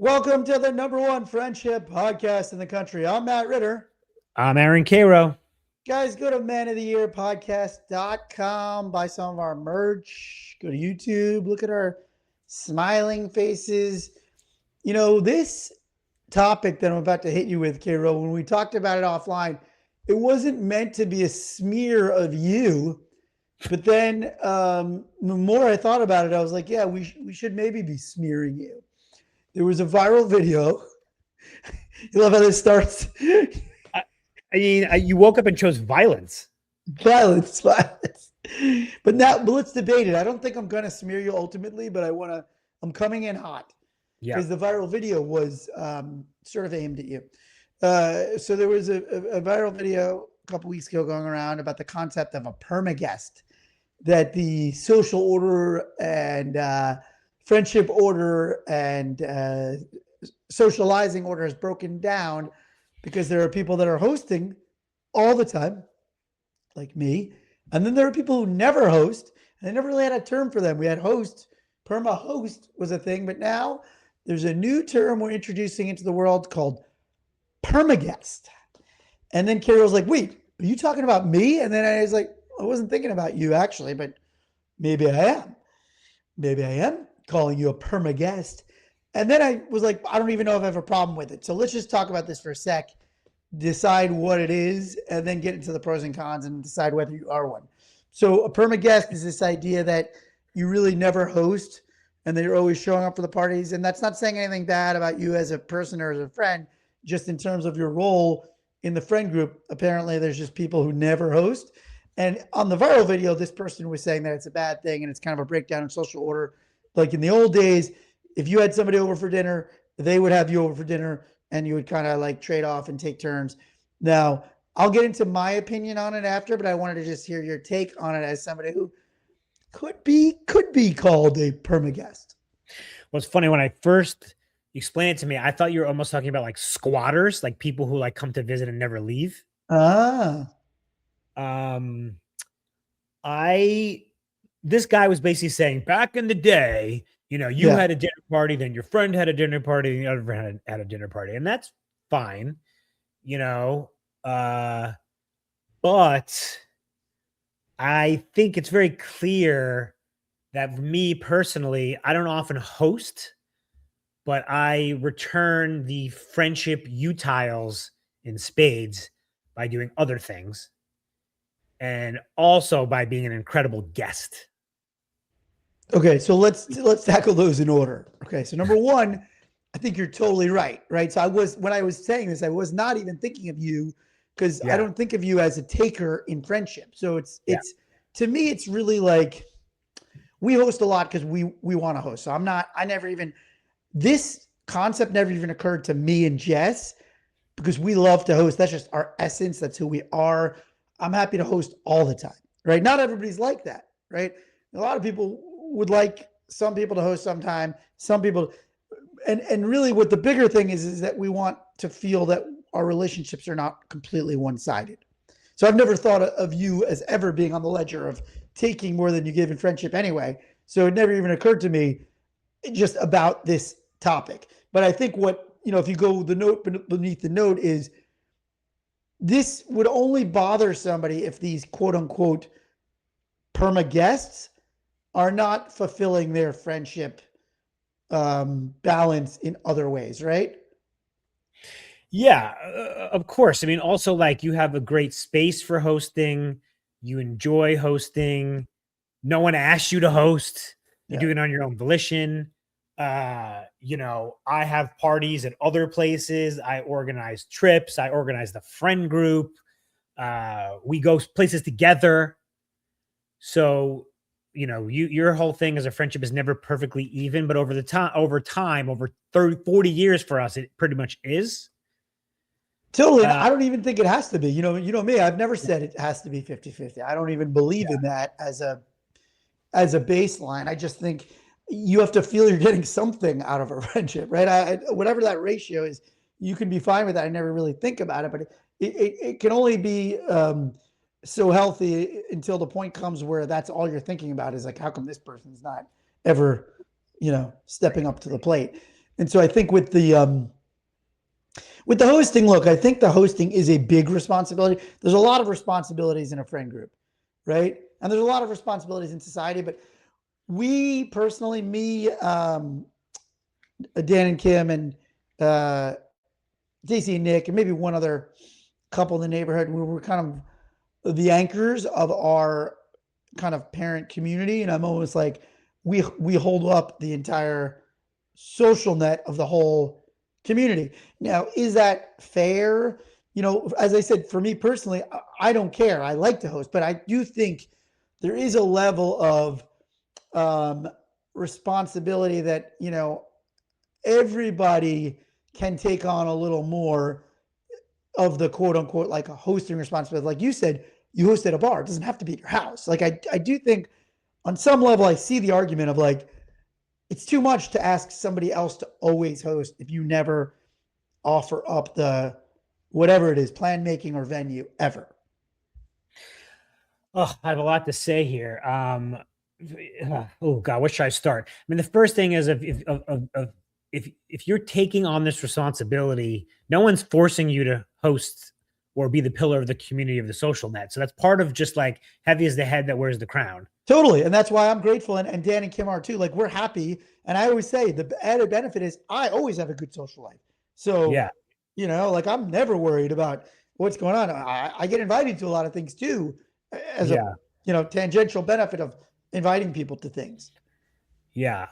Welcome to the number one friendship podcast in the country. I'm Matt Ritter. I'm Aaron Karo. Guys, go to manoftheyearpodcast.com, buy some of our merch, go to YouTube, look at our smiling faces. This topic that I'm about to hit you with, Karo, when we talked about it offline, it wasn't meant to be a smear of you. But then the more I thought about it, I was like, yeah, we should maybe be smearing you. There was a viral video. You love how this starts. You woke up and chose violence. Violence. But let's debate it. I don't think I'm going to smear you ultimately, but I'm coming in hot because the viral video was sort of aimed at you. So there was a viral video a couple weeks ago going around about the concept of a permaguest, that the social order and friendship order and socializing order is broken down because there are people that are hosting all the time, like me. And then there are people who never host, and they never really had a term for them. We had host, perma host was a thing, but now there's a new term we're introducing into the world called permaguest. And then Carol was like, wait, are you talking about me? And then I was like, I wasn't thinking about you actually, but maybe I am. Maybe I am calling you a permaguest. And then I was like, I don't even know if I have a problem with it. So let's just talk about this for a sec, decide what it is, and then get into the pros and cons and decide whether you are one. So a permaguest is this idea that you really never host and that you're always showing up for the parties. And that's not saying anything bad about you as a person or as a friend, just in terms of your role in the friend group. Apparently there's just people who never host. And on the viral video, this person was saying that it's a bad thing and it's kind of a breakdown in social order. Like in the old days, if you had somebody over for dinner, they would have you over for dinner and you would kind of like trade off and take turns. Now, I'll get into my opinion on it after, but I wanted to just hear your take on it as somebody who could be called a permaguest. Well, it's funny, when I first explained it to me, I thought you were almost talking about like squatters, like people who like come to visit and never leave. Ah. This guy was basically saying back in the day, you had a dinner party, then your friend had a dinner party, and the other friend had a dinner party. And that's fine, but I think it's very clear that me personally, I don't often host, but I return the friendship utiles in spades by doing other things, and also by being an incredible guest. Okay, so let's tackle those in order. Okay, so number one, I think you're totally right, right? So when I was saying this, I was not even thinking of you because I don't think of you as a taker in friendship. So it's to me, it's really like we host a lot because we want to host. So this concept never even occurred to me and Jess because we love to host. That's just our essence. That's who we are. I'm happy to host all the time, right? Not everybody's like that, right? A lot of people would like some people to host sometime, some people, and really what the bigger thing is that we want to feel that our relationships are not completely one-sided. So I've never thought of you as ever being on the ledger of taking more than you give in friendship anyway. So it never even occurred to me just about this topic. But I think if you go the note beneath the note is this would only bother somebody if these quote unquote perma guests are not fulfilling their friendship balance in other ways, right? Yeah, of course. I mean, also like you have a great space for hosting. You enjoy hosting. No one asks you to host. You do it on your own volition. I have parties at other places. I organize trips. I organize the friend group. We go places together. So, your whole thing as a friendship is never perfectly even, but over time, over 30, 40 years for us, it pretty much is. Totally. And I don't even think it has to be. You know me, I've never said it has to be 50-50. I don't even believe in that as a baseline. I just think you have to feel you're getting something out of a friendship, right? Whatever that ratio is, you can be fine with that. I never really think about it, but it can only be so healthy until the point comes where that's all you're thinking about is like, how come this person's not ever, stepping up to the plate? And so I think with the hosting, look, I think the hosting is a big responsibility. There's a lot of responsibilities in a friend group, right? And there's a lot of responsibilities in society, but we personally, me, Dan and Kim and Daisy and Nick, and maybe one other couple in the neighborhood, we were kind of the anchors of our kind of parent community. And I'm almost like, we hold up the entire social net of the whole community. Now, is that fair? You know, as I said, for me personally, I don't care. I like to host, but I do think there is a level of responsibility that, you know, everybody can take on a little more of the quote unquote like a hosting responsibility. Like you said, you host at a bar. It doesn't have to be at your house. Like I do think on some level, I see the argument of like, it's too much to ask somebody else to always host if you never offer up the whatever it is, plan making or venue ever. Oh, I have a lot to say here. Oh God, where should I start? I mean, the first thing is if you're taking on this responsibility, no one's forcing you to host or be the pillar of the community of the social net. So that's part of just like heavy is the head that wears the crown. Totally. And that's why I'm grateful. And Dan and Kim are too. Like we're happy. And I always say the added benefit is I always have a good social life. So, Yeah. you know, like I'm never worried about what's going on. I get invited to a lot of things too, as a, you know, tangential benefit of inviting people to things. Yeah.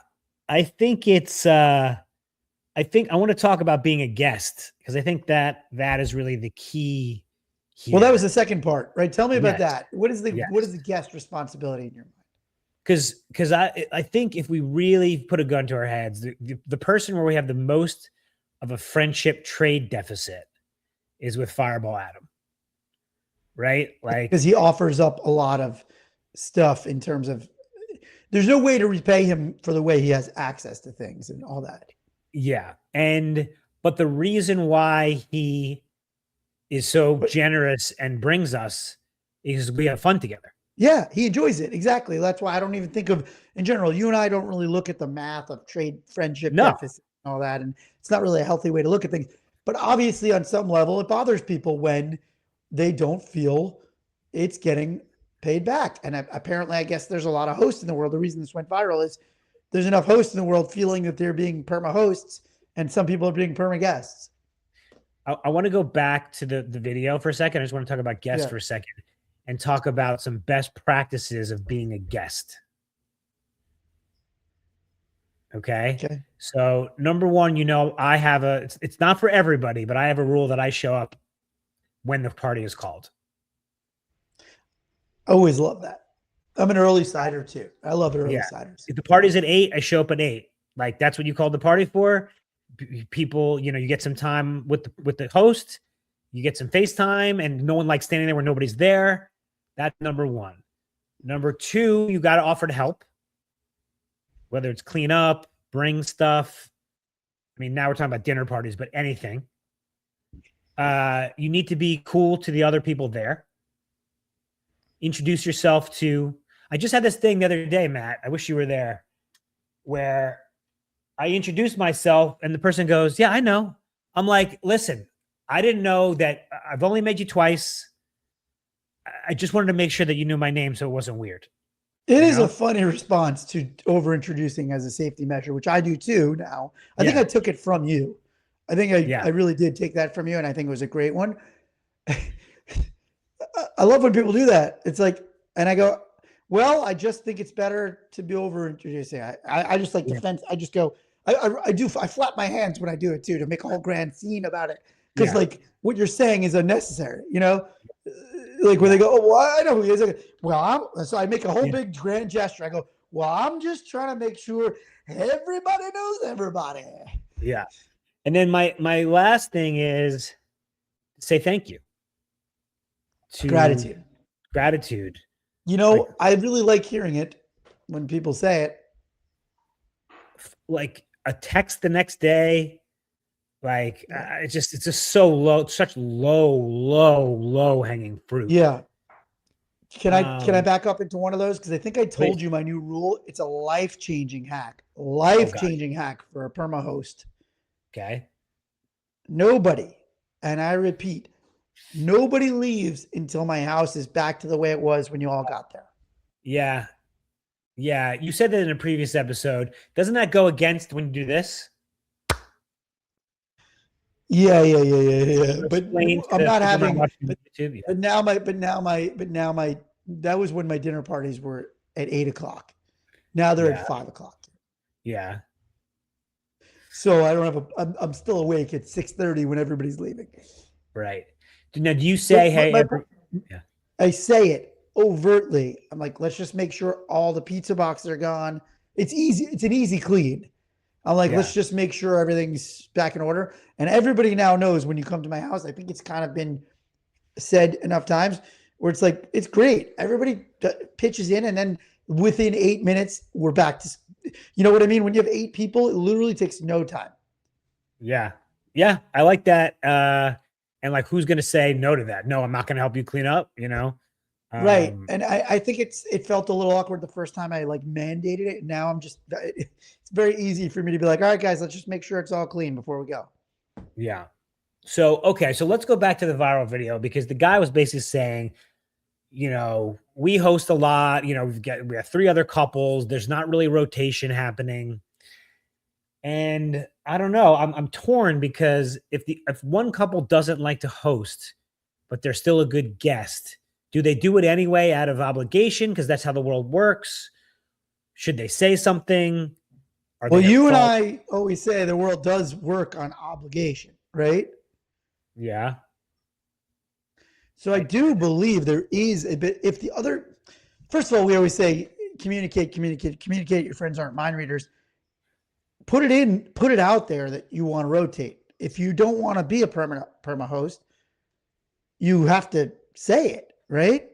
I think I want to talk about being a guest because I think that is really the key here. Well, that was the second part, right? Tell me about Yes. that. What is the Yes. what is the guest responsibility in your mind? Because I think if we really put a gun to our heads, the person where we have the most of a friendship trade deficit is with Fireball Adam, right? Like because he offers up a lot of stuff in terms of there's no way to repay him for the way he has access to things and all that. Yeah. But the reason why he is so generous and brings us is we have fun together. Yeah, he enjoys it. Exactly. That's why I don't even think of, in general, you and I don't really look at the math of trade friendship deficit and all that. And it's not really a healthy way to look at things. But obviously, on some level, it bothers people when they don't feel it's getting paid back. And apparently, I guess there's a lot of hosts in the world. The reason this went viral is there's enough hosts in the world feeling that they're being perma hosts, and some people are being perma guests. I want to go back to the video for a second. I just want to talk about guests for a second and talk about some best practices of being a guest. Okay. So number one, you know, I have it's not for everybody, but I have a rule that I show up when the party is called. Always love that. I'm an early sider too. I love early siders. If the party's at 8, I show up at 8. Like that's what you called the party for. People, you know, you get some time with the host, you get some FaceTime, and no one likes standing there where nobody's there. That's number one. Number two, you got to offer to help, whether it's clean up, bring stuff. I mean, now we're talking about dinner parties, but anything. You need to be cool to the other people there. Introduce yourself to. I just had this thing the other day, Matt. I wish you were there, where I introduced myself and the person goes, "Yeah, I know." I'm like, "Listen, I didn't know that. I've only met you twice. I just wanted to make sure that you knew my name so it wasn't weird." It is a funny response to over introducing as a safety measure, which I do too now. I think I took it from you. I think I really did take that from you, and I think it was a great one. I love when people do that. It's like, and I go, well, I just think it's better to be over introducing. I just like defense. I just go, I flap my hands when I do it too, to make a whole grand scene about it. Because like what you're saying is unnecessary, you know, like when they go, oh, well, I know who he is. Like, well, so I make a whole big grand gesture. I go, well, I'm just trying to make sure everybody knows everybody. Yeah. And then my last thing is say thank you. Gratitude. You know, I really like hearing it when people say it. Like a text the next day, like it's just so low, such low hanging fruit. Yeah. Can I back up into one of those? Because I think I told you my new rule. It's a life-changing hack. Life-changing hack for a perma host. Okay. Nobody, and I repeat, nobody leaves until my house is back to the way it was when you all got there. Yeah. Yeah. You said that in a previous episode. Doesn't that go against when you do this? Yeah. But Explain to I'm the not people not having. watching YouTube. Yeah. But now my. That was when my dinner parties were at 8 o'clock. Now they're Yeah. at 5 o'clock. Yeah. So I don't have a. I'm still awake at 6:30 when everybody's leaving. Right. Now, do you say, But hey, yeah. I say it overtly. I'm like, let's just make sure all the pizza boxes are gone. It's easy. It's an easy clean. I'm like, Yeah. let's just make sure everything's back in order. And everybody now knows when you come to my house. I think it's kind of been said enough times where it's like, it's great. Everybody pitches in, and then within 8 minutes, we're back to, you know what I mean? When you have 8 people, it literally takes no time. Yeah. Yeah. I like that. And like, who's going to say no to that? No, I'm not going to help you clean up, you know? Right. And I think it felt a little awkward the first time I like mandated it. And now I'm just, it's very easy for me to be like, all right, guys, let's just make sure it's all clean before we go. Yeah. So, okay. So let's go back to the viral video, because the guy was basically saying, we host a lot, we have 3 other couples. There's not really rotation happening. And I don't know, I'm torn, because if one couple doesn't like to host, but they're still a good guest, do they do it anyway out of obligation? Because that's how the world works. Should they say something? Well, you and I always say the world does work on obligation, right? Yeah. So I do believe there is a bit. First of all, we always say communicate. Your friends aren't mind readers. Put it out there that you want to rotate. If you don't want to be a perma host, you have to say it, right?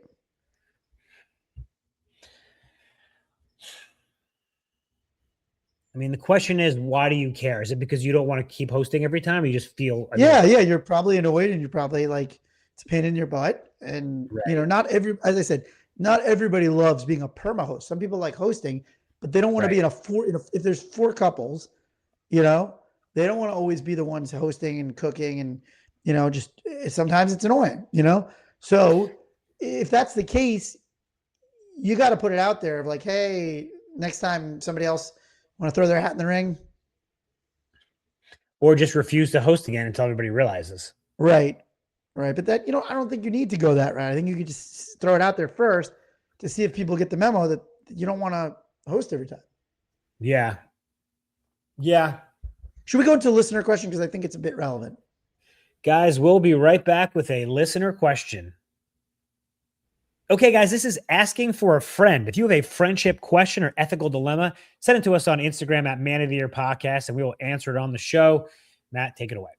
I mean, the question is, why do you care? Is it because you don't want to keep hosting every time, or you just feel annoyed? Yeah. You're probably annoyed, and you're probably like, it's a pain in your butt. And right. as I said, not everybody loves being a perma host. Some people like hosting, but they don't want to be if there's 4 couples, they don't want to always be the ones hosting and cooking, and just sometimes it's annoying. So if that's the case, you got to put it out there of like, hey, next time somebody else want to throw their hat in the ring, or just refuse to host again until everybody realizes. right? But that, I don't think you need to go that route. I think you could just throw it out there first to see if people get the memo that you don't want to host every time. Yeah. Should we go into a listener question? Because I think it's a bit relevant. Guys, we'll be right back with a listener question. Okay, guys, this is asking for a friend. If you have a friendship question or ethical dilemma, send it to us on Instagram at Man of the Year Podcast, and we will answer it on the show. Matt, take it away.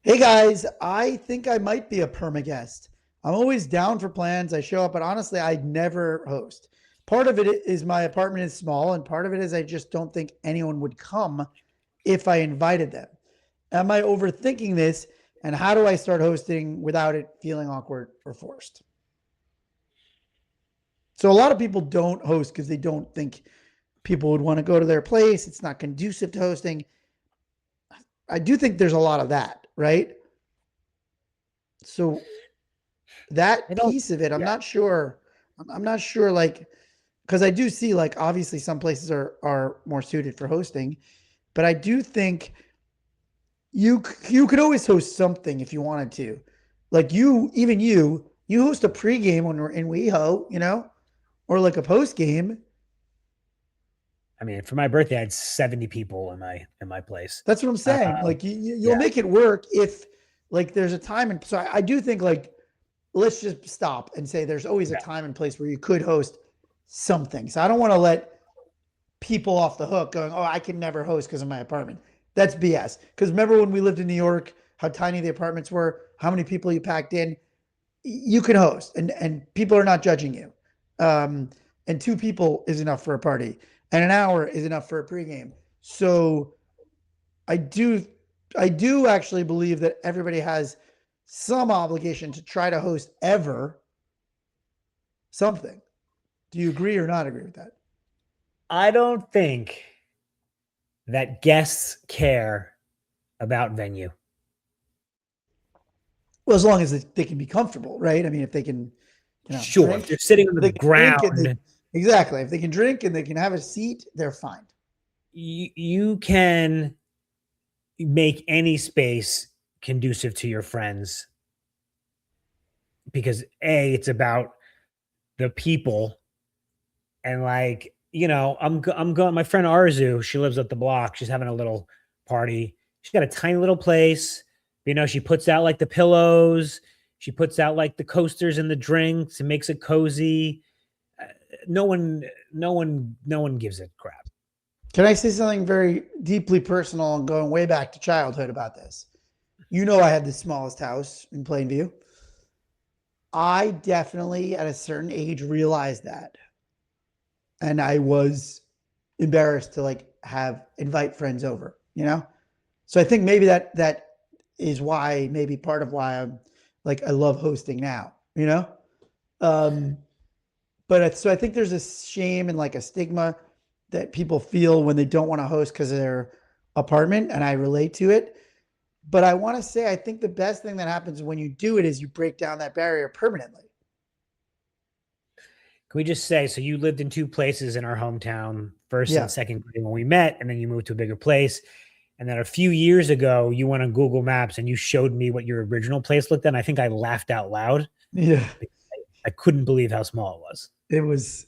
Hey, guys, I think I might be a permaguest. I'm always down for plans. I show up, but honestly, I never host. Part of it is my apartment is small, and part of it is I just don't think anyone would come if I invited them. Am I overthinking this? And how do I start hosting without it feeling awkward or forced? So a lot of people don't host because they don't think people would want to go to their place. It's not conducive to hosting. I do think there's a lot of that, right? So that piece of it, I'm not sure. I'm not sure, like, because I do see, like, obviously some places are more suited for hosting, but I do think you could always host something if you wanted to. Like you host a pregame when we're in WeHo, or like a post game. I mean, for my birthday, I had 70 people in my place. That's what I'm saying. Like you'll make it work if like there's a time. And so I do think, like, let's just stop and say there's always a time and place where you could host something. So I don't want to let people off the hook going, oh, I can never host because of my apartment. That's BS. Because remember when we lived in New York, how tiny the apartments were, how many people you packed in. You can host, and people are not judging you. And 2 people is enough for a party, and an hour is enough for a pregame. So I do actually believe that everybody has some obligation to try to host ever something. Do you agree or not agree with that? I don't think that guests care about venue? Well, as long as they can be comfortable, right? I mean, if they can, Sure. If drink, you're sitting on if the they can drink and ground, exactly, if they can drink and they can have a seat, they're fine. you can make any space conducive to your friends because it's about the people. And like, I'm going, my friend Arzu, she lives up the block. She's having a little party. She's got a tiny little place. She puts out like the pillows. She puts out like the coasters and the drinks and makes it cozy. Uh, no one gives a crap. Can I say something very deeply personal and going way back to childhood about this? I had the smallest house in Plainview. I definitely, at a certain age, realized that, and I was embarrassed to like have invite friends over. So I think maybe that is why, maybe part of why I'm like I love hosting now. Um, so I think there's a shame and like a stigma that people feel when they don't want to host because of their apartment, and I relate to it. But I want to say I think the best thing that happens when you do it is you break down that barrier permanently. Can we just say, so you lived in two places in our hometown, first and Yeah. second grade when we met, and then you moved to a bigger place. And then a few years ago, you went on Google Maps and you showed me what your original place looked like. And I think I laughed out loud. Yeah. I couldn't believe how small it was.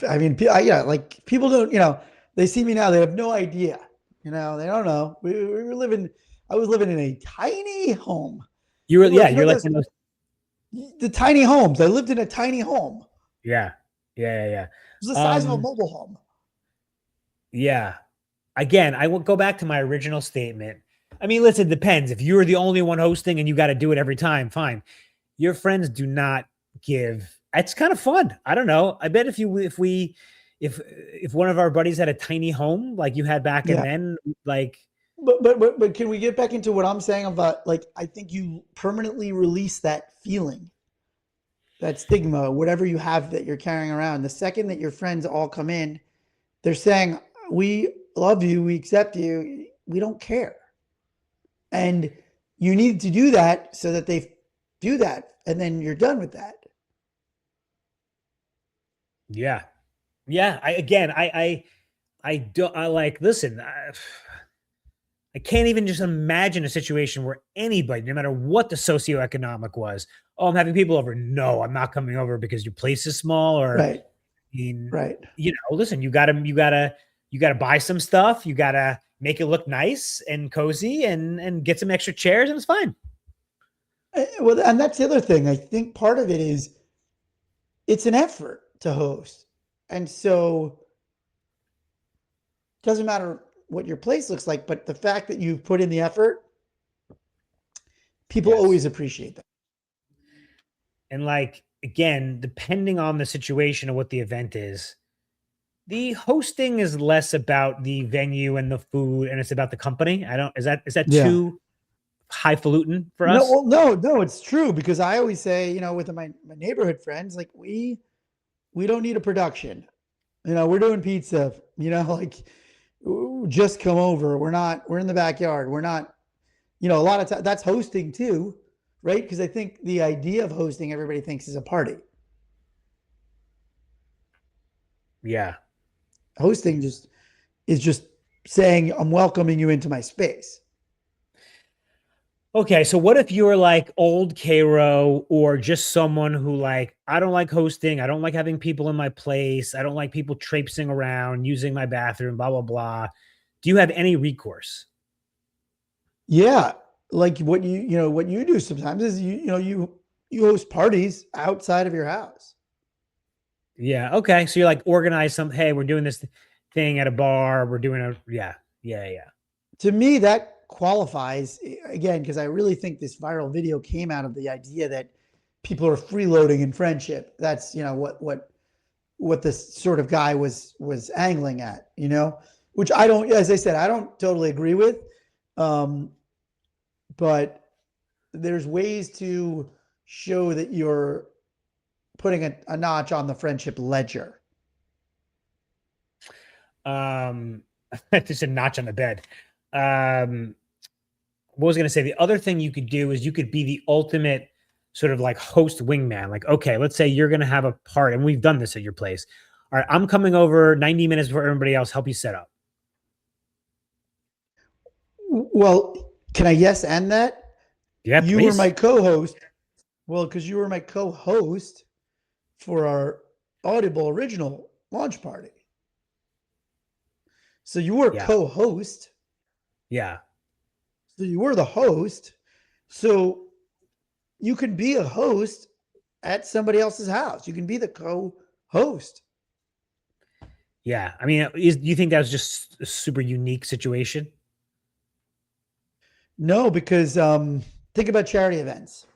I mean, yeah, like people don't, they see me now, they have no idea, they don't know. We were living, I was living in a tiny home. You're like one of those. The tiny homes. I lived in a tiny home. Yeah. Yeah. It was the size of a mobile home. Yeah. Again, I will go back to my original statement. I mean, listen, it depends. If you're the only one hosting and you got to do it every time, fine. Your friends do not give. It's kind of fun. I don't know. I bet if one of our buddies had a tiny home like you had back and Yeah. then, like, But can we get back into what I'm saying about like I think you permanently release that feeling, that stigma, whatever you have that you're carrying around. The second that your friends all come in, they're saying, "We love you, we accept you, we don't care." And you need to do that so that they do that, and then you're done with that. yeah, yeah. I don't. I like. Listen, I can't even just imagine a situation where anybody, no matter what the socioeconomic was, oh, I'm having people over. No, I'm not coming over because your place is small. Or, Right. I mean, Right. Listen, you gotta buy some stuff. You gotta make it look nice and cozy, and get some extra chairs, and it's fine. Well, and that's the other thing. I think part of it is it's an effort to host. And so it doesn't matter what your place looks like, but the fact that you've put in the effort, people Yes. always appreciate that. And like again, depending on the situation or what the event is, the hosting is less about the venue and the food, and it's about the company. I don't. Is that Yeah. too highfalutin for No, us? well, no, it's true because I always say, with my neighborhood friends, like we don't need a production. We're doing pizza, like just come over. We're in the backyard. We're not, a lot of times that's hosting too, right? Because I think the idea of hosting, everybody thinks is a party. Yeah. Hosting is just saying, I'm welcoming you into my space. Okay, so what if you're like old Karo or just someone who like, I don't like hosting, I don't like having people in my place, I don't like people traipsing around using my bathroom, blah blah blah. Do you have any recourse? Yeah. Like what you do sometimes is you host parties outside of your house. Yeah, okay. So you're like organize some, hey, we're doing this thing at a bar, we're doing a yeah. To me, that qualifies again because I really think this viral video came out of the idea that people are freeloading in friendship. That's what this sort of guy was angling at, which I don't, as I said, I don't totally agree with. Um, but there's ways to show that you're putting a notch on the friendship ledger. Just a notch on the bed. Um what was I going to say? The other thing you could do is you could be the ultimate sort of like host wingman. Like, okay, let's say you're going to have a party, and we've done this at your place. All right, I'm coming over 90 minutes before everybody else, help you set up. Well, can I yes and that? Yeah, you please. were my co-host. Well, because you were my co-host for our Audible original launch party. So you were co-host. Yeah. So you were the host. So you can be a host at somebody else's house. You can be the co-host. Yeah. I mean, do you think that was just a super unique situation? No, because think about charity events.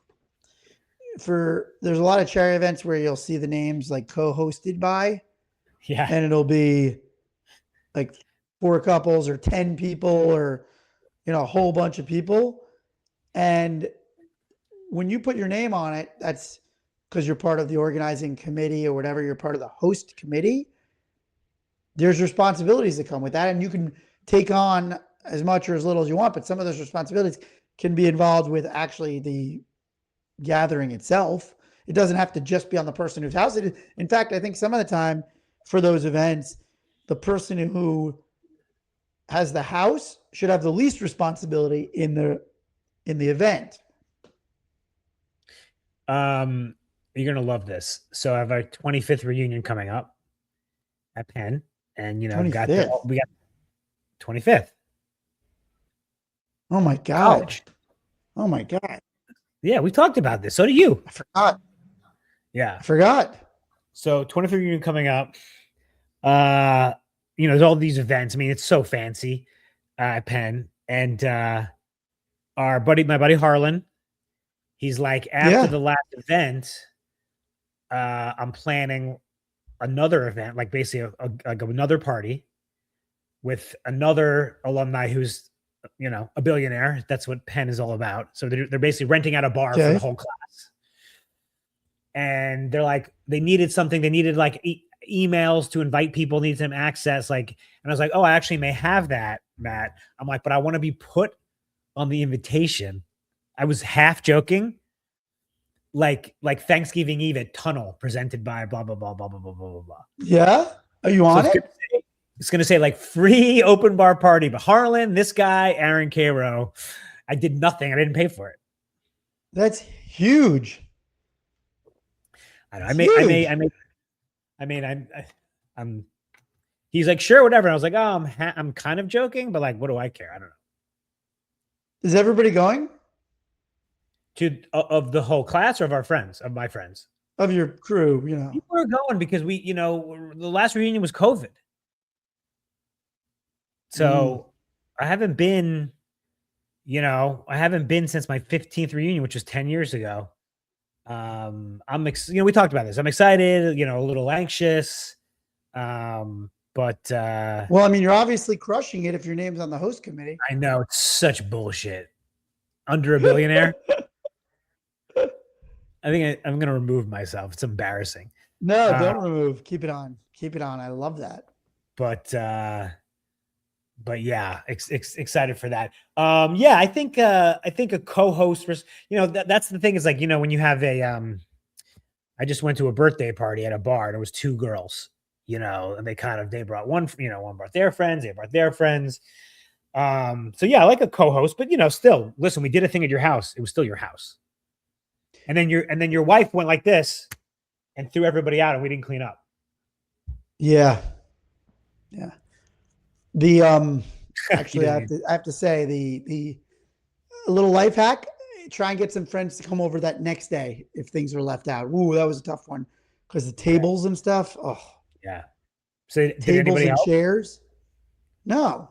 There's a lot of charity events where you'll see the names like co-hosted by. Yeah. And it'll be like 4 couples or 10 people or, a whole bunch of people. And when you put your name on it, that's because you're part of the organizing committee or whatever, you're part of the host committee. There's responsibilities that come with that. And you can take on as much or as little as you want, but some of those responsibilities can be involved with actually the gathering itself. It doesn't have to just be on the person whose house it is. In fact, I think some of the time for those events, the person who has the house should have the least responsibility in the event. You're gonna love this. So I have our 25th reunion coming up at Penn, and we got 25th. Oh my god! College. Oh my god! Yeah, we talked about this. So do you? I forgot. Yeah, I forgot. So 25th reunion coming up. There's all these events. I mean, it's so fancy at Penn, and my buddy Harlan, he's like, after the last event, I'm planning another event, like basically another party with another alumni who's, a billionaire. That's what Penn is all about. So they're basically renting out a bar for the whole class. And they're like, they needed something. They needed like emails to invite people, needed some access. Like, and I was like, oh, I actually may have that, Matt. I'm like, but I want to be put on the invitation. I was half joking. Like Thanksgiving Eve at Tunnel presented by blah, blah, blah, blah, blah, blah, blah, blah. Yeah. Are you on it? It's going to say like free open bar party, but Harlan, this guy, Aaron Karo, I did nothing. I didn't pay for it. That's huge. I know. I'm, he's like, sure, whatever. And I was like, oh, I'm kind of joking, but like, what do I care? I don't know. Is everybody going? Of the whole class or of our friends, of my friends? Of your crew, People are going because the last reunion was COVID. So I haven't been since my 15th reunion, which was 10 years ago. We talked about this. I'm excited, a little anxious. But well, I mean, you're obviously crushing it if your name's on the host committee. I know, it's such bullshit. Under a billionaire. I think I'm going to remove myself. It's embarrassing. No, don't remove. Keep it on. Keep it on. I love that. But yeah, excited for that. Yeah, I think a co-host was, that's the thing is like, when you have I just went to a birthday party at a bar and it was 2 girls, and they brought one brought their friends, they brought their friends. So yeah, I like a co-host, but still, listen, we did a thing at your house. It was still your house. And then your wife went like this and threw everybody out and we didn't clean up. Yeah. Yeah. The actually I have to say the little life hack, try and get some friends to come over that next day if things are left out. Ooh, that was a tough one because the tables and stuff. Oh. Yeah. So tables and chairs? No.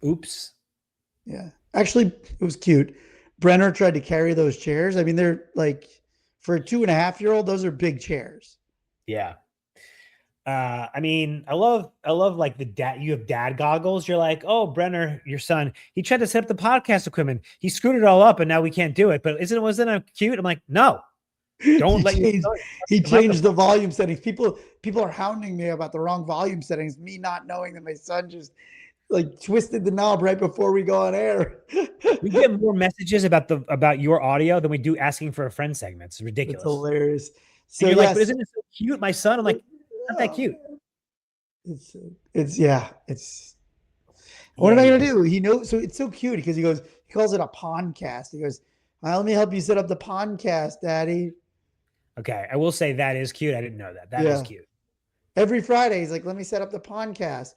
Oops. Yeah. Actually, it was cute. Brenner tried to carry those chairs. I mean, they're like, for a 2.5-year-old, those are big chairs. Yeah. I mean, I love like you have dad goggles. You're like, oh, Brenner, your son, he tried to set up the podcast equipment. He screwed it all up and now we can't do it. But wasn't it cute? I'm like, no, Don't let your son he touch the changed the volume settings. People are hounding me about the wrong volume settings. Me not knowing that my son just like twisted the knob right before we go on air. We get more messages about your audio than we do asking for a friend segment. It's ridiculous. It's hilarious. So and you're like, but isn't it so cute? My son. I'm like, not that cute. It's yeah. What am I gonna do? He knows. So it's so cute because he calls it a podcast. He goes, let me help you set up the podcast, Daddy. Okay, I will say that is cute. I didn't know that. That is cute. Every Friday, he's like, let me set up the podcast.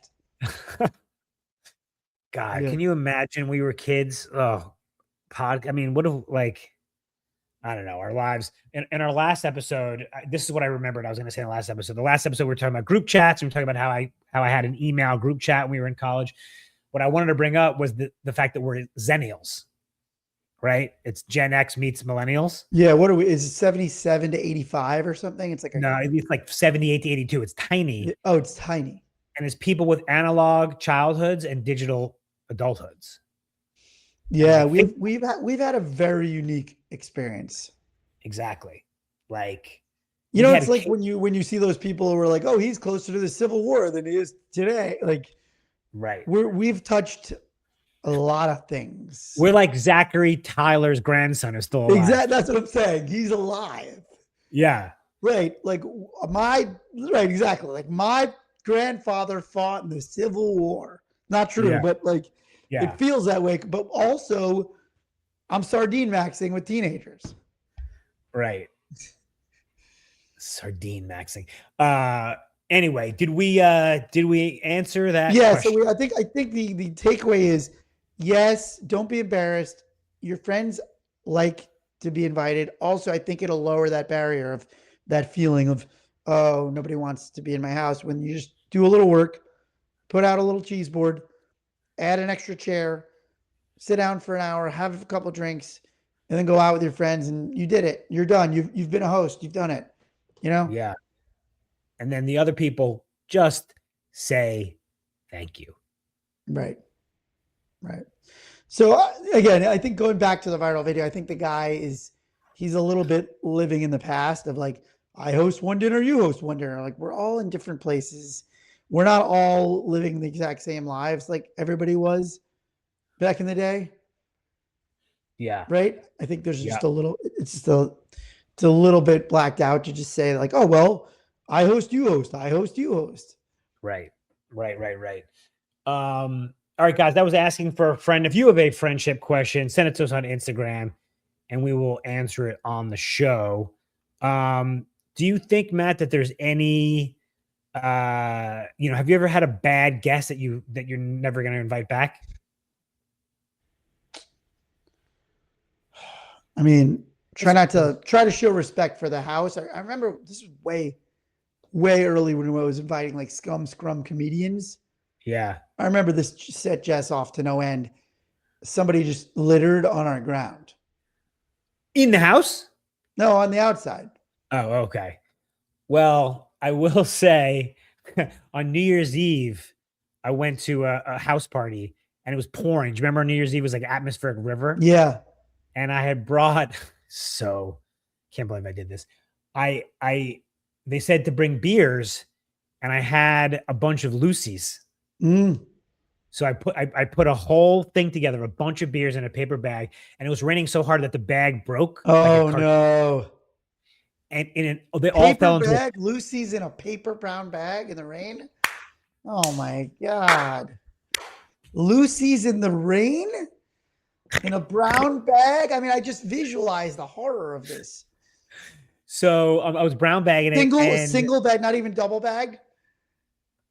God, can you imagine we were kids? Oh, I mean, what if I don't know, our lives. In our last episode, this is what I remembered. I was going to say in the last episode. The last episode, we were talking about group chats. And we were talking about how I had an email group chat when we were in college. What I wanted to bring up was the fact that we're Zennials, right? It's Gen X meets millennials. Yeah. What are we? Is it 77 to 85 or something? It's like no, it's like 78 to 82. It's tiny. Oh, it's tiny. And it's people with analog childhoods and digital adulthoods. Yeah, we've had a very unique experience. Exactly. Like, you know, it's like when you see those people who are like, oh, he's closer to the Civil War than he is today. Like, right. We've touched a lot of things. We're like Zachary Tyler's grandson is still alive. Exactly. That's what I'm saying. He's alive. Yeah. Right. Like exactly. Like my grandfather fought in the Civil War. Not true, but like it feels that way. But also I'm sardine maxing with teenagers. Right. Sardine maxing. Anyway, did we answer that? Yeah. question? So I think the takeaway is yes, don't be embarrassed. Your friends like to be invited. Also, I think it'll lower that barrier of that feeling of, oh, nobody wants to be in my house, when you just do a little work, put out a little cheese board, add an extra chair, sit down for an hour, have a couple drinks, and then go out with your friends, and you did it. You're done. You've been a host. You've done it. You know? Yeah. And then the other people just say thank you. Right. Right. So again, I think going back to the viral video, I think the guy he's a little bit living in the past of like, I host one dinner, you host one dinner. Like, we're all in different places. We're not all living the exact same lives like everybody was back in the day. Yeah. Right. I think there's just it's a little bit blacked out to just say like, oh, well, I host, you host, I host, you host. Right. All right, guys, that was asking for a friend. If you have a friendship question, send it to us on Instagram and we will answer it on the show. Do you think, Matt, that there's any, have you ever had a bad guest that you're never going to invite back? I mean, try to show respect for the house. I remember this was way early when I was inviting like scrum comedians. Yeah. I remember this set Jess off to no end. Somebody just littered on our ground. In the house? No, on the outside. Oh, okay. Well, I will say on New Year's Eve, I went to a house party and it was pouring. Do you remember New Year's Eve was like atmospheric river? Yeah. And I had brought, can't believe I did this. They said to bring beers and I had a bunch of Lucy's. So I put a whole thing together, a bunch of beers in a paper bag, and it was raining so hard that the bag broke. Oh no! And they all fell into bag. Lucy's in a paper brown bag in the rain. Oh my God! Lucy's in the rain in a brown bag. I mean, I just visualized the horror of this. So I was brown bagging it. Single bag, not even double bag.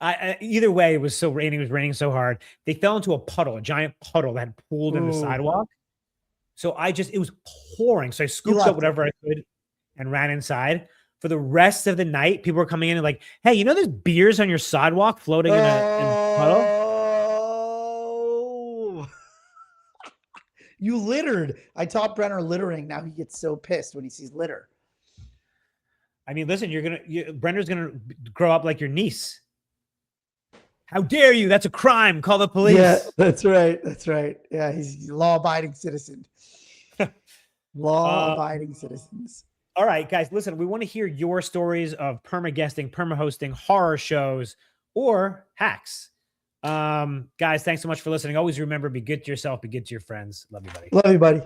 Either way, it was so raining. It was raining so hard. They fell into a puddle, a giant puddle that had pooled in the sidewalk. So it was pouring. So I scooped up whatever I could and ran inside. For the rest of the night, people were coming in and like, hey, there's beers on your sidewalk floating in a puddle? Oh, you littered. I taught Brenner littering. Now he gets so pissed when he sees litter. I mean, listen, Brenner's going to grow up like your niece. How dare you? That's a crime. Call the police. Yeah, that's right. That's right. Yeah, he's a law-abiding citizen. Law-abiding citizens. All right, guys, listen, we want to hear your stories of perma-guesting, perma-hosting, horror shows, or hacks. Guys, thanks so much for listening. Always remember, be good to yourself, be good to your friends. Love you, buddy. Love you, buddy.